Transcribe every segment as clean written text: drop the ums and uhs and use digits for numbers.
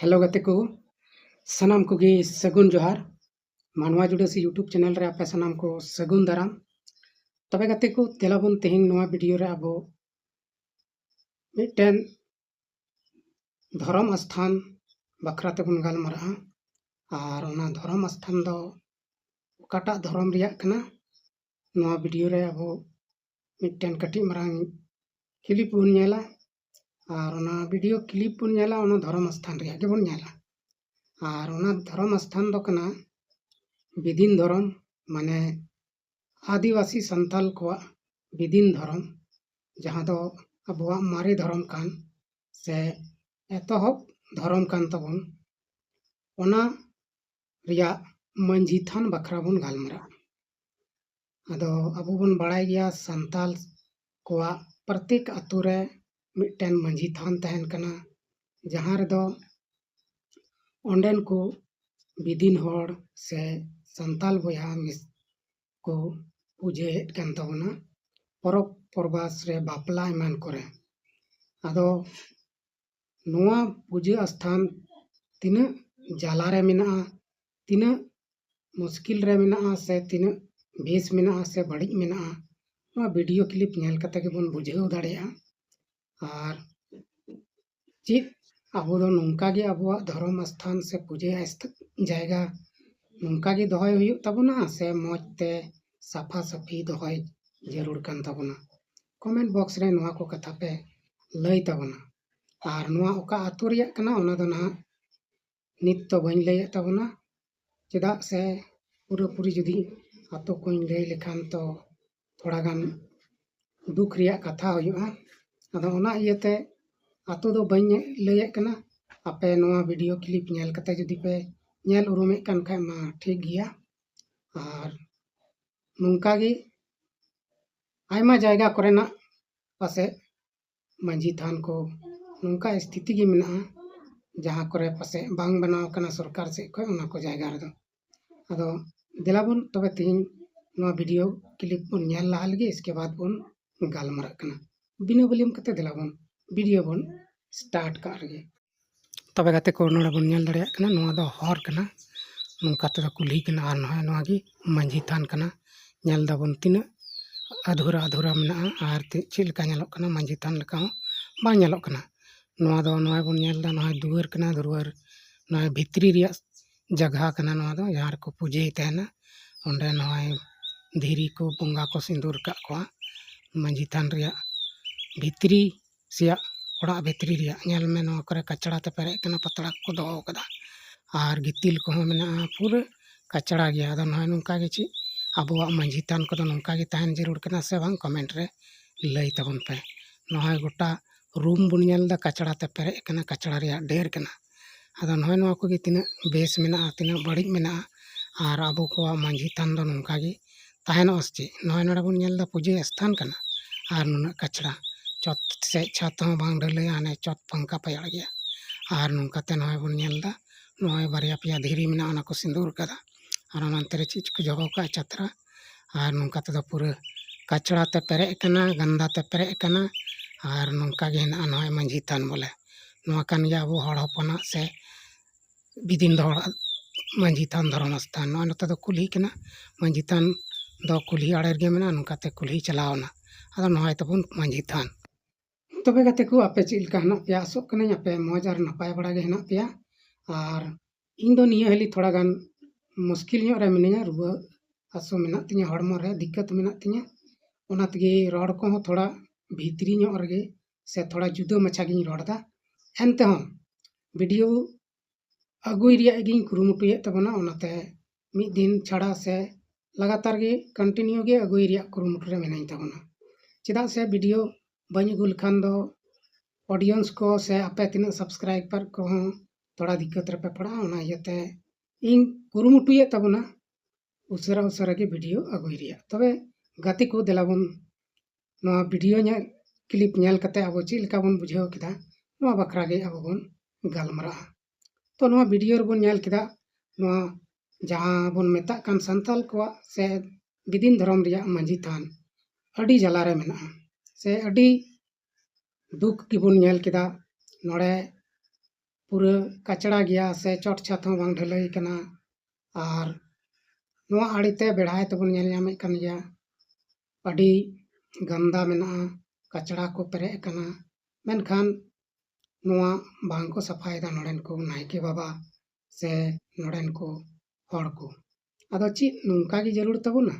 Hello गते को सनाम को गे सगुन जोहार मानवा जुड़े से यूट्यूब चैनल रे आपे सनाम को सगुन दाराम तबे गते को तेलाबन तेहिंग नोआ वीडियो रे अबो मिटन धर्म स्थान बखरा तेबन गालमारा और ओना धर्म स्थान दो ओकाटा धर्म रिया कना नोआ वीडियो रे अबो मिटन कटी मरांग क्लिप बन नेला और ओना वीडियो क्लिप बन नेला ओना धर्म स्थान रिया के बन नेला और ओना धर्म स्थान दो कना बिदिन धर्म माने आदिवासी संताल को बिदिन धर्म जहाँ दो अबुआ मारे धर्म कान से एतहब धर्म कान तबन ओना रिया मंझी थान बखरा बन गालमरा अदो अबु बन बड़ाई गया संताल को प्रत्येक अतु रे मिटन मंझी थान तहन कना जहाँ रे दो ओंडेन को बिदिन होड़ से संताल बोया मिस को पूजे कन तबना परब परबास रे बापला ईमान करे अदो नोआ पूजा स्थान तिना जाला रे मिना तिना मुश्किल रे मिना से तिना बेस मिना से बड़ी मिना नोआ वीडियो क्लिप नेल कते के बन बुझेव दाड़िया और चित अबो दो नोंका गे अबुआ धर्म स्थान से पूजे जायगा नोंका गे दोहय हुयु तबना से मौजते साफा साफी दोहय जरूर कान तबना कमेंट बॉक्स रे नोआ को कथा पे लई तबना और नोआ ओका आतु रिया कना ओना दो ना नित तो बइन लई तबना चेदा से पूरा पूरी जुदी आतु को लई लेखान तो थोड़ा गान दुख रिया कथा हुयुआ अदो ओना इयते आतु दो बइन लई कना आपे नोआ वीडियो क्लिप नेल कते जुदी पे नेल उरुमे कान खा मा ठीक गिया और नोंका गे आयमा जायगा करेना पासे मंझी थान को नोंका स्थिति गे मिना जहाँ करे पासे बांग बनाव कना सरकार से को ओना को जायगा रे दो अदो दिलाबन तबे तिन नोआ वीडियो क्लिप बन नेल लाल गे इसके बाद बन गालमरा कना बिना वॉल्यूम कते दिलाबन वीडियो बन स्टार्ट का रे तबे गते को नोडा बन नेल दड़िया कना नोआ दो हर कना नोंका ते कुली कना और नोआ गे मंझी थान कना नेल दबन तिना अधूरा अधूरा मिना और चेद लेका नेलोग कना मंझी थान लेका हो बांग नेलोग कना नोआ दो नोआ बन नेल दा नोआ दुआर कना दुआर नोआ भितरी रिया जगह कना नोआ दो जहाँ को पूजे तहना ओंडे नोआ धीरी को बोंगा को सिंदूर का को मंझी थान रिया भितरी सिया ओड़ा भितरी रिया नेल में नोआ करे कचड़ा ते पेरे कना पतड़ा को दो कदा और गितिल को मेना पूरा कचड़ा गया अदो नोआ नोंका गे ची अबुआ मंझी थान को नोंका गे तहन जरूर कना से बांग कमेंट रे लई तबन पे नोआ गोटा रूम बन नेल दा कचड़ा ते पेरे कना कचड़ा रिया ढेर कना अदो नोआ नोआ को गे तिना बेस मेना तिना बड़ी मेना और अबो को मंझी थान दो नोंका गे तहन असची नोआ नोडा बन नेल दा पूजे स्थान कना और नुना कचड़ा चौथ से छत हो बांग ढलई आने चौथ पंखा पयाड़ गया और नोंका ते नोआ बन नेल दा नोआ बारिया पिया धीरी मेना ओना को सिंदूर कदा और अंतरे चीज को जगह का चतरा और नोंका ते पूरा कचड़ा ते पेरे कना गंदा ते पेरे कना और नोंका गे ना नोआ मंझी थान बोले नोआ कान गया अबो हड़ हपना से बिदिन दो मंझी थान धर्म स्थान नोआ नते दो कुली कना मंझी थान दो कुली आड़े गे मेना नोंका ते कुली चलावना अदो नोआ तबन मंझी थान तबे गते को आपे चेद लेका हना पे आसो कना आपे मौज और नपाय बड़ा गे हना पे और इन दो निया हली थोड़ा गान मुश्किल रे मिनिया रुआ हासो मेना तिया हड़मो रे दिक्कत मेना तिया ओना तगे रड़ को थोड़ा भीतरी रे से थोड़ा जुदा मछा गिन रड़दा एनते हो वीडियो अगुई रिया गिन कुरुमुटुये तबना ओनाते मिद दिन छाड़ा से लगातार गे कंटिन्यू गे अगुई रिया कुरुमुटु रे मेनाई तबना चेदा से वीडियो बनी गुल खान दो ऑडियंस को से आपे तिना सब्सक्राइबर को थोड़ा दिक्कत रे पे पड़ा ओना इयते इन कुरुमुटुये तबना उसरा उसरा के वीडियो अगुई रिया तबे गाते को दिलाबन नोआ वीडियो ने क्लिप नेल कते अब चेद लेका बन बुझाव केदा नोआ बखरा गे अब बन गालमरा तो नोआ वीडियो रे बन नेल केदा नोआ जहाँ बन मेता कान संताल को से बिदिन धर्म रिया मंझी थान अडी जला रे मेना से अडी दुख की बन नेल केदा नोड़े पूरा कचड़ा गया से चोट छत हों बांग ढलई कना और नोआ आड़ीते बेढ़ाई तबन नेल नामें कन गया अड़ी गंदा मेना कचड़ा को पेरे कना मेनखान नोआ बांग को सफाई दा नोडेन को नायके बाबा से नोडेन को हड़ को अदो ची नुंका की जरूर तबुना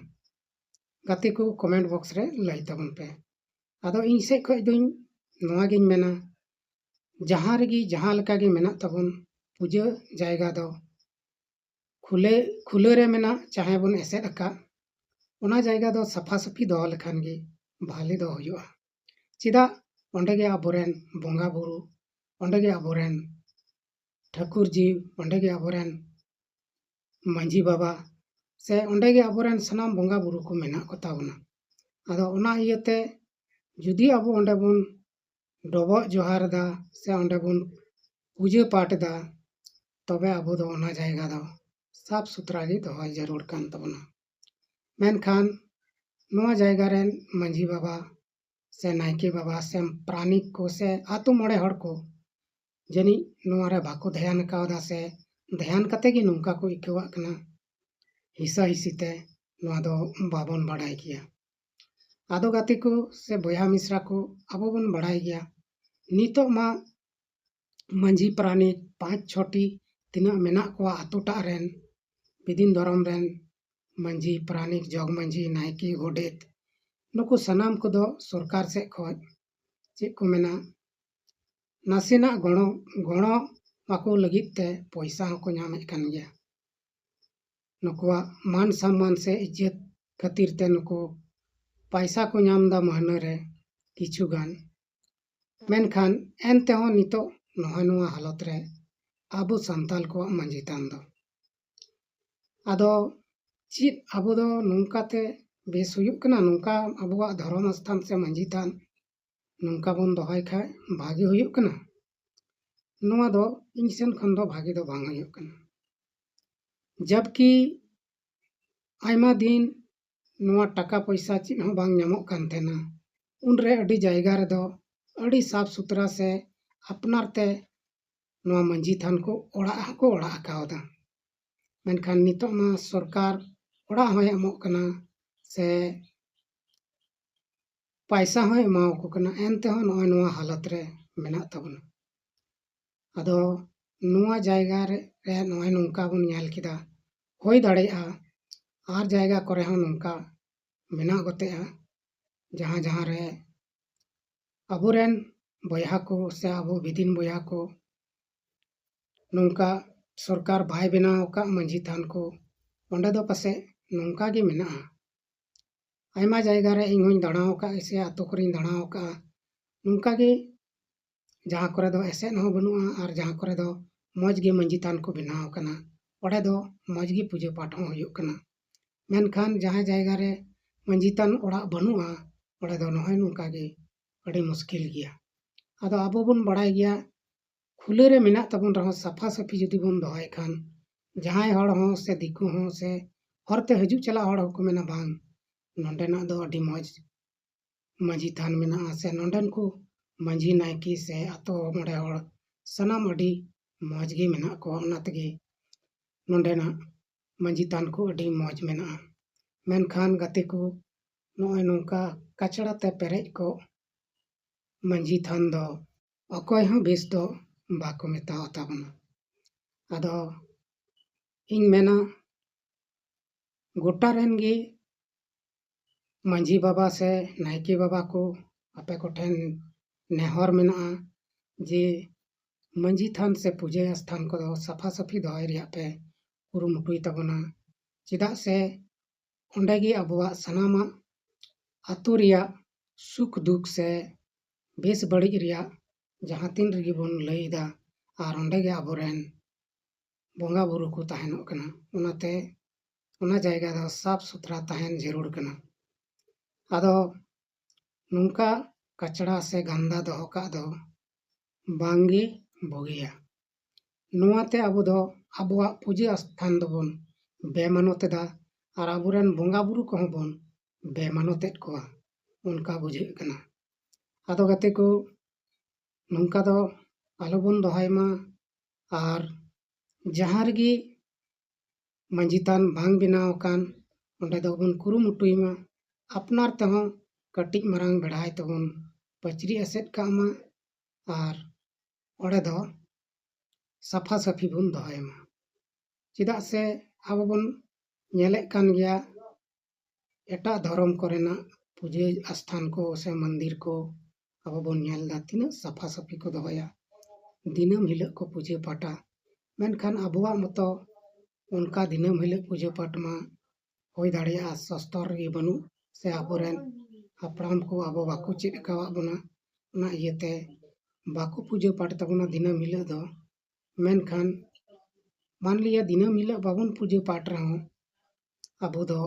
गाते को कमेंट बॉक्स रे लई तबन पे अदो इन से खoj दुई नोआ गिन मेना जहां रेगी जहां लका गे मेना तबन पूजा जायगा दो खुले खुले रे मेना चाहे बन एसेद अका ओना जायगा दो सफा सफी दो लेखान गे भाले दो हुआ चिदा ओंडे गे आबोरेन बोंगा बुरु ओंडे गे आबोरेन ठाकुर जी ओंडे गे आबोरेन मांझी बाबा से ओंडे गे आबोरेन सनाम बोंगा बुरु को मेना को ताबना अदो ओना इयते जुदी आबो ओंडे बन डोबो जोहार दा से ओंडे बन पूजा पाठ दा तबे आबो दो ओना जायगा दो साफ सुथरा गे दोहय जरूर कान तबना मेनखान नोआ जायगा रेन मांझी बाबा से नायके बाबा से प्राणिक को से आतु मोड़े हड़ को जनी नोआ रे बाको ध्यान कावदा से ध्यान कते गे नुंका को इकवा कना हिसा हिसीते नोआ दो बाबन बाड़ाय गया आदो गाते को से बोया मिश्रा को आबो बन बाड़ाय गया नितो मा मांझी प्राणिक 5-6टी तिना मेना को आतुटा रेन बिदिन धरम रेन मांझी प्राणिक जग मांझी नायके गोडेत नुकु सनाम को दो सरकार से खोज चेक को मेना नासेना गणो गणो माको लगित ते पैसा को नामे कन गया नुकुआ मान सम्मान से इज्जत खातिर ते नुको पैसा को नाम दा महना रे किछु गान मेनखान एनते हो नितो नोहा नोआ हालत रे आबो संताल को मांझी तान दो आदो चीत आबो दो नुंका ते बेस हुयुक कना नुंका आबोआ धर्म स्थान से मांझी तान नुंका बन दोहाय खाय भागे हुयुक कना नोआ दो इंसन खन दो भागे दो बांग हुयुक कना जबकि आयमा दिन नोआ टाका पैसा चीज हो बांग नामोक कान थेना उनरे अडी जायगा रे दो अडी साफ सुथरा से अपनार ते नोआ मांझी थान को ओड़ा आकावदा मेनखान नितो मा सरकार ओड़ा होय एमोक कना से पैसा होय एमाव को कना एनते हो नोय नोआ हालत रे मेना तबना अदो नोआ जायगा रे नोय नुंका बन नेल किदा होय दाड़ेया आर जायगा करे हो नुंका मेना गतेआ जहां जहां रे अबोरेन बयहा को से अबो बिदिन बयहा को नुंका सरकार बाय बनाव का मांझी थान को ओंडे दो पासे नुंका गे मेना आयमा जायगा रे इन होई दाड़ाव का ऐसे आतो करिन दाड़ाव का नुंका गे जहां करे दो ऐसे न बनुआ और जहां करे दो मौज गे मांझी थान को बनाव कना ओडे दो मौज गे पूजा पाठ हो हुयुक कना मेनखान जहां जायगा रे मांझी थान ओड़ा बनुआ ओडे दो नहय नुंका गे अड़ी मुश्किल गया आदो आबो बन बाड़ाय गया खुले रे मेना तबन रहो सफा सफी जुदी बन दोहाय खान जहां हड़ हो से दिकु हो से हरते हजू चला हड़ को मेना बांग नोंडेना दो अड़ी मौज मांझी थान मेना से नोंडन को मांझी नायकी से आतो मोड़े हड़ सनाम अड़ी मौज गे मेना को ओना तगे नोंडेना मांझी थान को अड़ी मौज मेना मेनखान गाते को नोय नोंका कचड़ा ते पेरेज को मांझी थान दो अकोय हो बेस दो बाको मेताव ताबना आदो इन मेना गोटा रेन गे मांझी बाबा से नायके बाबा को आपे को ठेन नेहर मेना जे मांझी थान से पूजा स्थान को दो सफा सफी दोहय रिया पे कुरुमुटुय ताबना चिदा से ओंडे गे अबुआ सनामा आतु रिया सुख दुख से बेस बड़िज रिया जहां तीन रगी बन लईदा और ओंडे गे आबोरेन बोंगा बुरु को तहनोक कना ओनाते ओना जायगा दो साफ सुथरा तहन जरूर कना आदो नुंका कचड़ा से गंदा दोहो का दो बांगे बोगिया नोआते आबो दो आबोआ पूजा स्थान दोबन बेमानोतेदा और आबोरेन बोंगा बुरु को बन बेमानोतेद कोआ उनका बुझे कना आदो गाते को नुंका दो आलोबन दोहाय मा ᱟᱨ ᱡᱟᱦᱟᱸ ᱨᱮᱜᱮ ᱢᱟᱺᱡᱷᱤ ᱛᱷᱟᱱ ᱵᱟᱝ ᱵᱮᱱᱟᱣ ᱟᱠᱟᱱ ᱚᱸᱰᱮ ᱫᱚᱵᱚᱱ ᱠᱩᱨᱩᱢᱩᱴᱩᱭ ᱢᱟ ᱟᱯᱱᱟᱨ ᱛᱮᱦᱚᱸ ᱠᱟᱹᱴᱤᱡ ᱢᱟᱨᱟᱝ ᱵᱮᱲᱦᱟᱭ ᱛᱮᱵᱚᱱ ᱯᱟᱹᱪᱨᱤ ᱮᱥᱮᱫ ᱠᱟᱜ ᱢᱟ ᱟᱨ ᱚᱸᱰᱮ ᱫᱚ ᱥᱟᱯᱷᱟ ᱥᱟᱹᱯᱷᱤ ᱵᱚᱱ ᱫᱚᱦᱚᱭ ᱢᱟ ᱪᱮᱫᱟᱜ ᱥᱮ ᱟᱵᱚ ᱵᱚᱱ ᱧᱮᱞᱮᱫ ᱠᱟᱱ ᱜᱮᱭᱟ ᱮᱴᱟᱜ ᱫᱷᱚᱨᱚᱢ ᱠᱚᱨᱮᱱᱟᱜ ᱯᱩᱡᱟᱹ ᱟᱥᱛᱷᱟᱱ ᱠᱚ ᱥᱮ ᱢᱚᱱᱫᱤᱨ ᱠᱚ ᱟᱵᱚ ᱵᱚᱱ ᱧᱮᱞ ᱮᱫᱟ ᱛᱤᱱᱟᱹᱜ ᱥᱟᱯᱷᱟ ᱥᱟᱹᱯᱷᱤ ᱠᱚ ᱫᱚᱦᱚᱭᱟ ᱫᱤᱱᱟᱹᱢ ᱦᱤᱞᱳᱜ ᱠᱚ ᱯᱩᱡᱟᱹ ᱯᱟᱴᱟ ᱢᱮᱱᱠᱷᱟᱱ ᱟᱵᱚᱣᱟᱜ ᱢᱚᱛᱚ ᱚᱱᱠᱟ ᱫᱤᱱᱟᱹᱢ ᱦᱤᱞᱳᱜ ᱯᱩᱡᱟᱹ ᱯᱟᱴ ᱢᱟ ᱦᱩᱭ ᱫᱟᱲᱮᱭᱟᱜᱼᱟ ᱥᱚᱥᱛᱚᱨ ᱨᱮᱜᱮ ᱵᱟᱹᱱᱩᱜ ᱥᱮ ᱟᱵᱚᱨᱮᱱ ᱦᱟᱯᱲᱟᱢ ᱠᱚ ᱟᱵᱚ ᱵᱟᱠᱚ ᱪᱮᱫ ᱟᱠᱟᱣᱟᱫ ᱵᱚᱱᱟ ᱚᱱᱟ ᱤᱭᱟᱹᱛᱮ ᱵᱟᱠᱚ ᱯᱩᱡᱟᱹ ᱯᱟᱴ ᱛᱟᱵᱚᱱᱟ ᱫᱤᱱᱟᱹᱢ ᱦᱤᱞᱳᱜ ᱫᱚ ᱢᱮᱱᱠᱷᱟᱱ ᱢᱟᱱᱞᱤᱭᱟ ᱫᱤᱱᱟᱹᱢ ᱦᱤᱞᱳᱜ ᱵᱟᱵᱚᱱ ᱯᱩᱡᱟᱹ ᱯᱟᱴ ᱨᱮᱦᱚᱸ ᱟᱵᱚ ᱫᱚ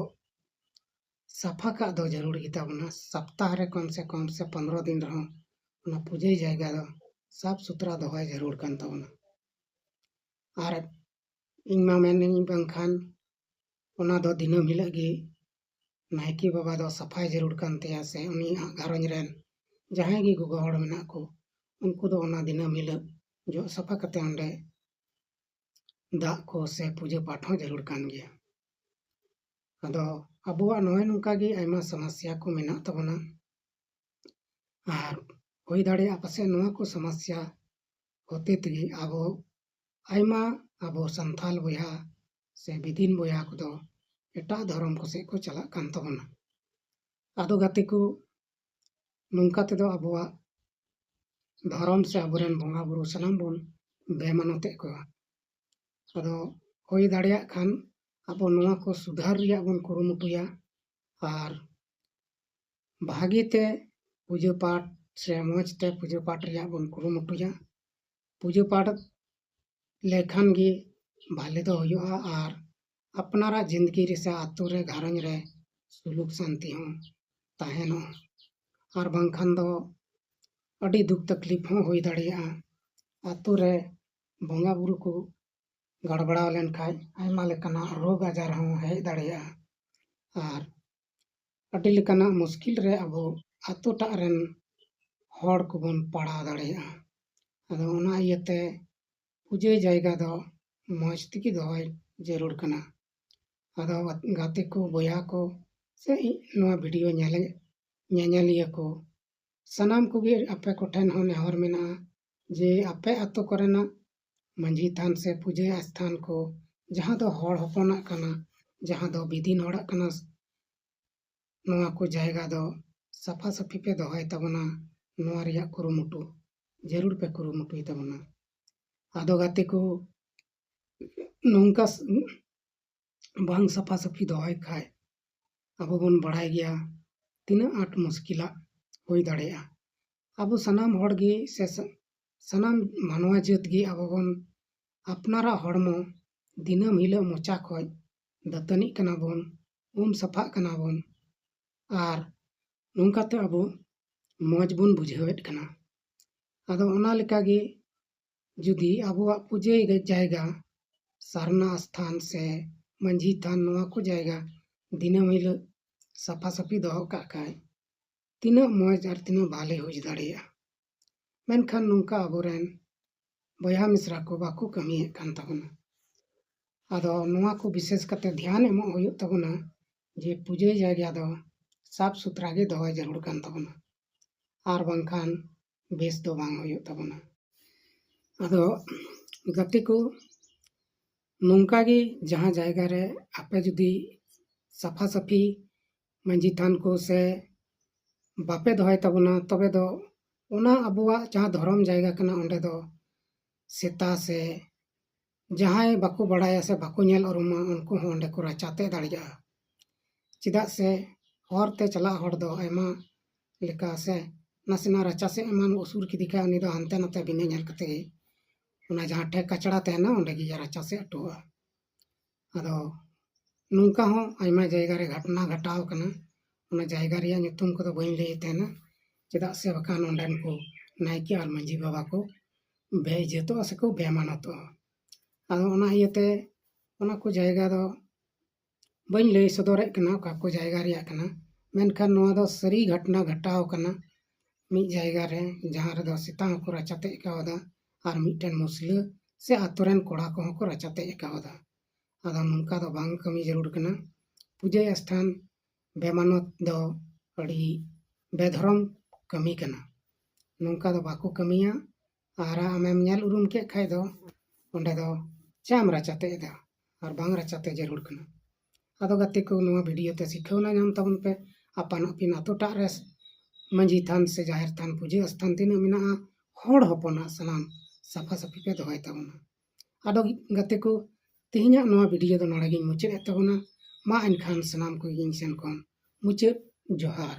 ᱥᱟᱯᱷᱟ ᱠᱟᱜ ᱫᱚ ᱡᱟᱹᱨᱩᱲ ᱜᱮᱛᱟᱵᱚᱱᱟ ᱥᱚᱯᱛᱟᱦᱚ ᱨᱮ ᱠᱚᱢ ᱥᱮ ᱠᱚᱢ ᱥᱮ 15 ᱫᱤᱱ ᱨᱮᱦᱚᱸ ᱚᱱᱟ ᱯᱩᱡᱟᱹ ᱡᱟᱭᱜᱟ ᱫᱚ ᱥᱟᱯ ᱥᱩᱛᱨᱟ ᱫᱚᱦᱚᱭ ᱡᱟᱹᱨᱩᱲ ᱠᱟᱱ ᱛᱟᱵᱚᱱᱟ ᱟᱨ ᱤᱧ ᱢᱟ ᱢᱮᱱᱟᱹᱧ ᱵᱟᱝᱠᱷᱟᱱ ᱚᱱᱟ ᱫᱚ ᱫᱤᱱᱟᱹᱢ ᱦᱤᱞᱳᱜ ᱜᱮ ᱱᱟᱭᱠᱮ ᱵᱟᱵᱟ ᱫᱚ ᱥᱟᱯᱷᱟᱭ ᱡᱟᱹᱨᱩᱲ ᱠᱟᱱ ᱛᱟᱭᱟ ᱥᱮ ᱩᱱᱤᱭᱟᱜ ᱜᱷᱟᱨᱚᱸᱡᱽ ᱨᱮᱱ ᱡᱟᱦᱟᱸᱭ ᱜᱮ ᱜᱚᱜᱚ ᱦᱚᱲ ᱢᱮᱱᱟᱜ ᱠᱚ ᱩᱱᱠᱩ ᱫᱚ ᱚᱱᱟ ᱫᱤᱱᱟᱹᱢ ᱦᱤᱞᱳᱜ ᱡᱚᱜ ᱥᱟᱯᱷᱟ ᱠᱟᱛᱮ ᱚᱸᱰᱮ ᱫᱟᱜ ᱠᱚ ᱥᱮ ᱯᱩᱡᱟᱹ ᱯᱟᱴ ᱦᱚᱸ ᱡᱟᱹᱨᱩᱲ ᱠᱟᱱ ᱜᱮᱭᱟ ᱟᱫᱚ ᱟᱵᱚᱣᱟᱜ ᱱᱚᱜᱼᱚᱭ ᱱᱚᱝᱠᱟ ᱜᱮ ᱟᱭᱢᱟ ᱥᱚᱢᱚᱥᱥᱟ ᱠᱚ ᱢᱮᱱᱟᱜ ᱛᱟᱵᱚᱱᱟ ᱟᱨ ᱦᱩᱭ ᱫᱟᱲᱮᱭᱟᱜᱼᱟ ᱯᱟᱥᱮᱡ ᱱᱚᱣᱟ ᱠᱚ ᱥᱚᱢᱚᱥᱥᱟ ᱦᱚᱛᱮ ᱛᱮᱜᱮ ᱟᱵᱚ ᱟᱭᱢᱟ ᱟᱵᱚ ᱥᱟᱱᱛᱟᱞ ᱵᱚᱭᱦᱟ ᱥᱮ ᱵᱤᱫᱤᱱ ᱵᱚᱭᱦᱟ ᱠᱚᱫᱚ ᱮᱴᱟᱜ ᱫᱷᱚᱨᱚᱢ ᱠᱚᱥᱮᱫ ᱠᱚ ᱪᱟᱞᱟᱜ ᱠᱟᱱ ᱛᱟᱵᱚᱱᱟ ᱟᱫᱚ ᱜᱟᱛᱮ ᱠᱚ ᱱᱚᱝᱠᱟ ᱛᱮᱫᱚ ᱟᱵᱚᱣᱟᱜ ᱫᱷᱚᱨᱚᱢ ᱥᱮ ᱟᱵᱚᱨᱮᱱ ᱵᱚᱸᱜᱟ ᱵᱩᱨᱩ ᱥᱟᱱᱟᱢ ᱵᱚᱱ ᱵᱮᱢᱟᱱᱚᱛᱮᱫ ᱠᱚᱣᱟ ᱟᱫᱚ ᱦᱩᱭ ᱫᱟᱲᱮᱭᱟᱜ ᱠᱷᱟᱱ ᱟᱵᱚ ᱱᱚᱣᱟ ᱠᱚ ᱥᱩᱫᱷᱟᱹᱨ ᱨᱮᱭᱟᱜ ᱵᱚᱱ ᱠᱩᱨᱩᱢᱩᱴᱩᱭᱟ ᱟᱨ ᱵᱷᱟᱜᱤᱛᱮ ᱯᱩᱡᱟᱹ ᱯᱟᱴ ᱥᱮ ᱢᱚᱸᱡᱽ ᱛᱮ ᱯᱩᱡᱟᱹ ᱯᱟᱴ ᱨᱮᱭᱟᱜ ᱵᱚᱱ ᱠᱩᱨᱩᱢᱩᱴᱩᱭᱟ ᱯᱩᱡᱟᱹ ᱯᱟᱴ ᱞᱮᱠᱷᱟᱱ ᱜᱮ ᱵᱷᱟᱞᱮ ᱫᱚ ᱦᱩᱭᱩᱜᱼᱟ ᱟᱨ ᱟᱯᱱᱟᱨᱟᱜ ᱡᱤᱱᱫᱜᱤ ᱨᱮ ᱥᱮ ᱟᱛᱳ ᱨᱮ ᱜᱷᱟᱨᱚᱸᱡᱽ ᱨᱮ ᱥᱩᱞᱩᱠ ᱥᱟᱱᱛᱤ ᱦᱚᱸ ᱛᱟᱦᱮᱱᱚᱜ ᱟᱨ ᱵᱟᱝᱠᱷᱟᱱ ᱫᱚ ᱟᱹᱰᱤ ᱫᱩᱠ ᱛᱟᱠᱞᱤᱯ ᱦᱚᱸ ᱦᱩᱭ ᱫᱟᱲᱮᱭᱟᱜᱼᱟ ᱟᱛᱳ ᱨᱮ ᱵᱚᱸᱜᱟ ᱵᱩᱨᱩ ᱠᱚ ᱜᱟᱲᱵᱟᱲᱟᱣ ᱞᱮᱱᱠᱷᱟᱡ ᱟᱭᱢᱟ ᱞᱮᱠᱟᱱᱟᱜ ᱨᱳᱜᱽ ᱟᱡᱟᱨ ᱦᱚᱸ ᱦᱮᱡ ᱫᱟᱲᱮᱭᱟᱜᱼᱟ ᱟᱨ ᱟᱹᱰᱤ ᱞᱮᱠᱟᱱᱟᱜ ᱢᱩᱥᱠᱤᱞ ᱨᱮ ᱟᱵᱚ ᱟᱛᱳ ᱴᱟᱜ ᱨᱮᱱ ᱦᱚᱲ ᱠᱚᱵᱚᱱ ᱯᱟᱲᱟᱣ ᱫᱟᱲᱮᱭᱟᱜᱼᱟ ᱟᱫᱚ ᱚᱱᱟ ᱤᱭᱟᱹᱛᱮ ᱯᱩᱡᱟᱹ ᱡᱟᱭᱜᱟ ᱫᱚ ᱢᱚᱸᱡᱽ ᱛᱮᱜᱮ ᱫᱚᱦᱚᱭ ᱡᱟᱹᱨᱩᱲ ᱠᱟᱱᱟ ᱟᱫᱚ ᱜᱟᱛᱮ ᱠᱚ ᱵᱚᱭᱦᱟ ᱠᱚ ᱥᱮ ᱱᱚᱣᱟ ᱵᱷᱤᱰᱤᱭᱳ ᱧᱮᱧᱮᱞᱤᱭᱟᱹ ᱠᱚ ᱥᱟᱱᱟᱢ ᱠᱚᱜᱮ ᱟᱯᱮ ᱠᱚᱴᱷᱮᱱ ᱦᱚᱸ ᱱᱮᱦᱚᱨ ᱢᱮᱱᱟᱜᱼᱟ ᱡᱮ ᱟᱯᱮ ᱟᱛᱳ ᱠᱚᱨᱮᱱᱟᱜ ᱢᱟᱺᱡᱷᱤ ᱛᱷᱟᱱ ᱥᱮ ᱯᱩᱡᱟᱹ ᱟᱥᱛᱷᱟᱱ ᱠᱚ ᱡᱟᱦᱟᱸ ᱫᱚ ᱦᱚᱲ ᱦᱚᱯᱚᱱᱟᱜ ᱠᱟᱱᱟ ᱡᱟᱦᱟᱸ ᱫᱚ ᱵᱤᱫᱤᱱ ᱦᱚᱲᱟᱜ ᱠᱟᱱᱟ ᱱᱚᱣᱟ ᱠᱚ ᱡᱟᱭᱜᱟ ᱫᱚ ᱥᱟᱯᱷᱟ ᱥᱟᱹᱯᱷᱤ ᱯᱮ ᱫᱚᱦᱚᱭ ᱛᱟᱵᱚᱱᱟ ᱱᱚᱣᱟ ᱨᱮᱭᱟᱜ ᱠᱩᱨᱩᱢᱩᱴᱩ ᱡᱟᱹᱨᱩᱲ ᱯᱮ ᱠᱩᱨᱩᱢᱩᱴᱩᱭ ᱛᱟᱵᱚᱱᱟ ᱟᱫᱚ ᱜᱟᱛᱮ ᱠᱚ ᱱᱚᱝᱠᱟ ᱵᱟᱝ ᱥᱟᱯᱷᱟ ᱥᱟᱹᱯᱷᱤ ᱫᱚᱦᱚᱭ ᱠᱷᱟᱡ ᱟᱵᱚ ᱵᱚᱱ ᱵᱟᱲᱟᱭ ᱜᱮᱭᱟ ᱛᱤᱱᱟᱹᱜ ᱟᱸᱴ ᱢᱩᱥᱠᱤᱞᱟᱜ ᱦᱩᱭ ᱫᱟᱲᱮᱭᱟᱜᱼᱟ ᱟᱵᱚ ᱥᱟᱱᱟᱢ ᱦᱚᱲ ᱜᱮ ᱥᱮ ᱥᱟᱱᱟᱢ ᱢᱟᱱᱣᱟ ᱡᱟᱹᱛ ᱜᱮ ᱟᱵᱚ ᱵᱚᱱ ᱟᱯᱱᱟᱨᱟᱜ ᱦᱚᱲᱢᱚ ᱫᱤᱱᱟᱹᱢ ᱦᱤᱞᱳᱜ ᱢᱚᱪᱟ ᱠᱷᱚᱡ ᱫᱟᱹᱛᱟᱹᱱᱤᱜ ᱠᱟᱱᱟ ᱵᱚᱱ ᱥᱟᱯᱷᱟᱜ ᱠᱟᱱᱟ ᱵᱚᱱ ᱟᱨ ᱱᱚᱝᱠᱟᱛᱮ ᱟᱵᱚ ᱢᱚᱸᱡᱽ ᱵᱚᱱ ᱵᱩᱡᱷᱟᱹᱣᱮᱫ ᱠᱟᱱᱟ ᱟᱫᱚ ᱚᱱᱟ ᱞᱮᱠᱟᱜᱮ ᱡᱩᱫᱤ ᱟᱵᱚᱣᱟᱜ ᱯᱩᱡᱟᱹ ᱡᱟᱭᱜᱟ ᱥᱟᱨᱱᱟ ᱥᱛᱷᱟᱱ ᱥᱮ ᱢᱟᱺᱡᱷᱤ ᱛᱷᱟᱱ ᱱᱚᱣᱟ ᱠᱚ ᱡᱟᱭᱜᱟ ᱫᱤᱱᱟᱹᱢ ᱦᱤᱞᱳᱜ ᱥᱟᱯᱷᱟ ᱥᱟᱹᱯᱷᱤ ᱫᱚᱦᱚ ᱠᱟᱜ ᱠᱷᱟᱡ ᱛᱤᱱᱟᱹᱜ ᱢᱚᱸᱡᱽ ᱟᱨ ᱛᱤᱱᱟᱹᱜ ᱵᱷᱟᱞᱮ ᱦᱩᱭ ᱫᱟᱲᱮᱭᱟᱜᱼᱟ ᱢᱮᱱᱠᱷᱟन ᱱᱚᱝᱠᱟ ᱟᱵᱚᱨᱮᱱ ᱵᱚᱭᱦᱟ ᱢᱤᱥᱨᱟ ᱠᱚ ᱵᱟᱠᱚ ᱠᱟᱹᱢᱤᱭᱮᱫ ᱠᱟᱱ ᱛᱟᱵᱚᱱᱟ ᱟᱫᱚ ᱱᱚᱣᱟ ᱠᱚ ᱵᱤᱥᱮᱥ ᱠᱟᱛᱮ ᱫᱷᱮᱭᱟᱱ ᱮᱢᱚᱜ ᱦᱩᱭᱩᱜ ᱛᱟᱵᱚᱱᱟ ᱡᱮ ᱯᱩᱡᱟᱹ ᱡᱟᱭᱜᱟ ᱫᱚ ᱥᱟᱯ ᱥᱩᱛᱨᱟ ᱜᱮ ᱫᱚᱦᱚᱭ ᱡᱟᱹᱨᱩᱲ ᱠᱟᱱ ᱛᱟᱵᱚᱱᱟ ᱟᱨ ᱵᱟᱝᱠᱷᱟᱱ ᱵᱮᱥ ᱫᱚ ᱵᱟᱝ ᱦᱩᱭᱩᱜ ᱛᱟᱵᱚᱱᱟ ᱟᱫᱚ ᱜᱟᱛᱮ ᱠᱚ ᱱᱚᱝᱠᱟᱜᱮ ᱡᱟᱦᱟᱸ ᱡᱟᱭᱜᱟ ᱨᱮ ᱟᱯᱮ ᱡᱩᱫᱤ ᱥᱟᱯᱷᱟ ᱥᱟᱹᱯᱷᱤ ᱢᱟᱺᱡᱷᱤ ᱛᱷᱟᱱ ᱠᱚ ᱥᱮ ᱵᱟᱯᱮ ᱫᱚᱦᱚᱭ ᱛᱟᱵᱚᱱᱟ ᱛᱚᱵᱮ ᱫᱚ ᱚᱱᱟ ᱟᱵᱚᱣᱟᱜ ᱡᱟᱦᱟᱸ ᱫᱷᱚᱨᱚᱢ ᱡᱟᱭᱜᱟ ᱠᱟᱱᱟ ᱚᱸᱰᱮ ᱫᱚ ᱥᱮᱛᱟ ᱥᱮ ᱡᱟᱦᱟᱸᱭ ᱵᱟᱠᱚ ᱵᱟᱲᱟᱭᱟ ᱥᱮ ᱵᱟᱠᱚ ᱧᱮᱞ ᱩᱨᱩᱢᱟ ᱩᱱᱠᱩ ᱦᱚᱸ ᱚᱸᱰᱮ ᱠᱚ ᱨᱟᱪᱟᱛᱮ ᱫᱟᱲᱮᱭᱟᱜᱼᱟ ᱪᱮᱫᱟᱜ ᱥᱮ ᱦᱚᱨᱛᱮ ᱪᱟᱞᱟᱜ ᱦᱚᱲ ᱫᱚ ᱟᱭᱢᱟ ᱞᱮᱠᱟ ᱥᱮ ᱱᱟᱥᱮᱱᱟᱜ ᱨᱟᱪᱟ ᱥᱮᱫ ᱮᱢᱟᱱ ᱩᱥᱩᱨ ᱠᱮᱫᱮ ᱠᱷᱟᱡ ᱩᱱᱤ ᱫᱚ ᱦᱟᱱᱛᱮ ᱱᱟᱛᱮ ᱵᱤᱱᱟᱹ ᱧᱮᱞ ᱠᱟᱛᱮ ᱜᱮ ᱚᱱᱟ ᱡᱟᱦᱟᱸ ᱴᱷᱮᱡ ᱠᱟᱪᱲᱟ ᱛᱟᱦᱮᱱᱟ ᱚᱸᱰᱮ ᱜᱮ ᱨᱟᱪᱟ ᱥᱮᱫ ᱟᱹᱴᱩᱣᱟᱹᱜᱼᱟ ᱟᱫᱚ ᱱᱚᱝᱠᱟ ᱦᱚᱸ ᱟᱭᱢᱟ ᱡᱟᱭᱜᱟ ᱨᱮ ᱜᱷᱚᱴᱚᱱᱟ ᱜᱷᱚᱴᱟᱣ ᱠᱟᱱᱟ ᱚᱱᱟ ᱡᱟᱭᱜᱟ ᱨᱮᱭᱟᱜ ᱧᱩᱛᱩᱢ ᱠᱚᱫᱚ ᱵᱟᱹᱧ ᱞᱟᱹᱭᱮᱫ ᱛᱟᱦᱮᱱᱟ ᱪᱮᱫᱟᱜ ᱥᱮ ᱵᱟᱠᱷᱟᱱ ᱚᱸᱰᱮᱱ ᱠᱚ ᱱᱟᱭᱠᱮ ᱟᱨ ᱢᱟᱺᱡᱷᱤ ᱵᱟᱵᱟ ᱠᱚ ᱵᱮᱼᱤᱡᱽᱡᱚᱛᱚᱜᱼᱟ ᱥᱮᱠᱚ ᱵᱮᱢᱟᱱᱚᱛᱚᱜᱼᱟ ᱟᱫᱚ ᱚᱱᱟ ᱤᱭᱟᱹᱛᱮ ᱚᱱᱟ ᱠᱚ ᱡᱟᱭᱜᱟ ᱫᱚ ᱵᱟᱹᱧ ᱞᱟᱹᱭ ᱥᱚᱫᱚᱨᱮᱫ ᱠᱟᱱᱟ ᱚᱠᱟ ᱠᱚ ᱡᱟᱭᱜᱟ ᱨᱮᱭᱟᱜ ᱠᱟᱱᱟ ᱢᱮᱱᱠᱷᱟन ᱱᱚᱣᱟ ᱫᱚ ᱥᱟᱹᱨᱤ ᱜᱷᱚᱴᱚᱱᱟ ᱜᱷᱚᱴᱟᱣ ᱠᱟᱱᱟ ᱢᱤᱫ ᱡᱟᱭᱜᱟ ᱨᱮ ᱡᱟᱦᱟᱸ ᱨᱮᱫᱚ ᱥᱮᱛᱟ ᱦᱚᱸᱠᱚ ᱨᱟᱪᱟᱛᱮ ᱠᱟᱣᱫᱟ ᱟᱨ ᱢᱤᱫᱴᱮᱱ ᱢᱩᱥᱞᱟᱹ ᱥᱮ ᱟᱛᱳ ᱨᱮᱱ ᱠᱚᱲᱟ ᱠᱚᱦᱚᱸ ᱠᱚ ᱨᱟᱪᱟ ᱛᱮᱡ ᱟᱠᱟᱣᱫᱟ᱾ ᱟᱫᱚ ᱱᱚᱝᱠᱟ ᱫᱚ ᱵᱟᱝ ᱠᱟᱹᱢᱤ ᱡᱟᱹᱨᱩᱲ ᱠᱟᱱᱟ᱾ ᱯᱩᱡᱟᱹ ᱥᱛᱷᱟᱱ ᱵᱮᱢᱟᱱᱚᱛ ᱫᱚ ᱟᱹᱰᱤ ᱵᱮᱫᱷᱚᱨᱚᱢ ᱠᱟᱹᱢᱤ ᱠᱟᱱᱟ᱾ ᱱᱚᱝᱠᱟ ᱫᱚ ᱵᱟᱠᱚ ᱠᱟᱹᱢᱤᱭᱟ᱾ ᱟᱨ ᱟᱢᱮᱢ ᱧᱮᱞ ᱩᱨᱩᱢ ᱠᱮᱫ ᱠᱷᱟᱡ ᱫᱚ ᱚᱸᱰᱮ ᱫᱚ ᱪᱟᱢ ᱨᱟᱪᱟ ᱛᱮᱡ ᱮᱫᱟ ᱟᱨ ᱵᱟᱝ ᱨᱟᱪᱟ ᱛᱮᱡ ᱡᱟᱹᱨᱩᱲ ᱠᱟᱱᱟ᱾ ᱟᱫᱚ ᱜᱟᱛᱮ ᱠᱚ ᱱᱚᱣᱟ ᱵᱷᱤᱰᱤᱭᱳ ᱛᱮ ᱥᱤᱠᱷᱟᱹᱣᱱᱟ ᱧᱟᱢ ᱛᱟᱵᱚᱱ ᱯᱮ᱾ ᱟᱯᱟᱱ ᱟᱹᱯᱤᱱ ᱟᱛᱳ ᱴᱟᱜ ᱨᱮ ᱢᱟᱺᱡᱷᱤ ᱛᱷᱟᱱ ᱥᱮ ᱡᱟᱦᱮᱨ ᱛᱷᱟᱱ ᱯᱩᱡᱟᱹ ᱥᱛᱷᱟᱱ ᱛᱤᱱᱟᱹᱜ ᱢᱮᱱᱟᱜᱼᱟ, ᱦᱚᱲ ᱦᱚᱯᱚᱱᱟᱜ ᱥᱟᱱᱟᱢ ᱥᱟᱯᱷᱟ ᱥᱟᱹᱯᱷᱤ ᱯᱮ ᱫᱚᱦᱚᱭ ᱛᱟᱵᱚᱱᱟ᱾ ᱟᱫᱚ ᱜᱟᱛᱮ ᱠᱚ ᱛᱮᱦᱮᱧᱟᱜ ᱱᱚᱣᱟ ᱵᱷᱤᱰᱤᱭᱳ ᱫᱚ ᱱᱚᱰᱮ ᱜᱤᱧ ᱢᱩᱪᱟᱹᱫ ᱮᱫ ᱛᱟᱵᱚᱱᱟ᱾ ᱢᱟ ᱮᱱᱠᱷᱟᱱ ᱥᱟᱱᱟᱢ ᱠᱚ ᱤᱧ ᱥᱮᱱ ᱠᱷᱚᱱ ᱢᱩᱪᱟᱹᱫ ᱡᱚᱦᱟᱨ᱾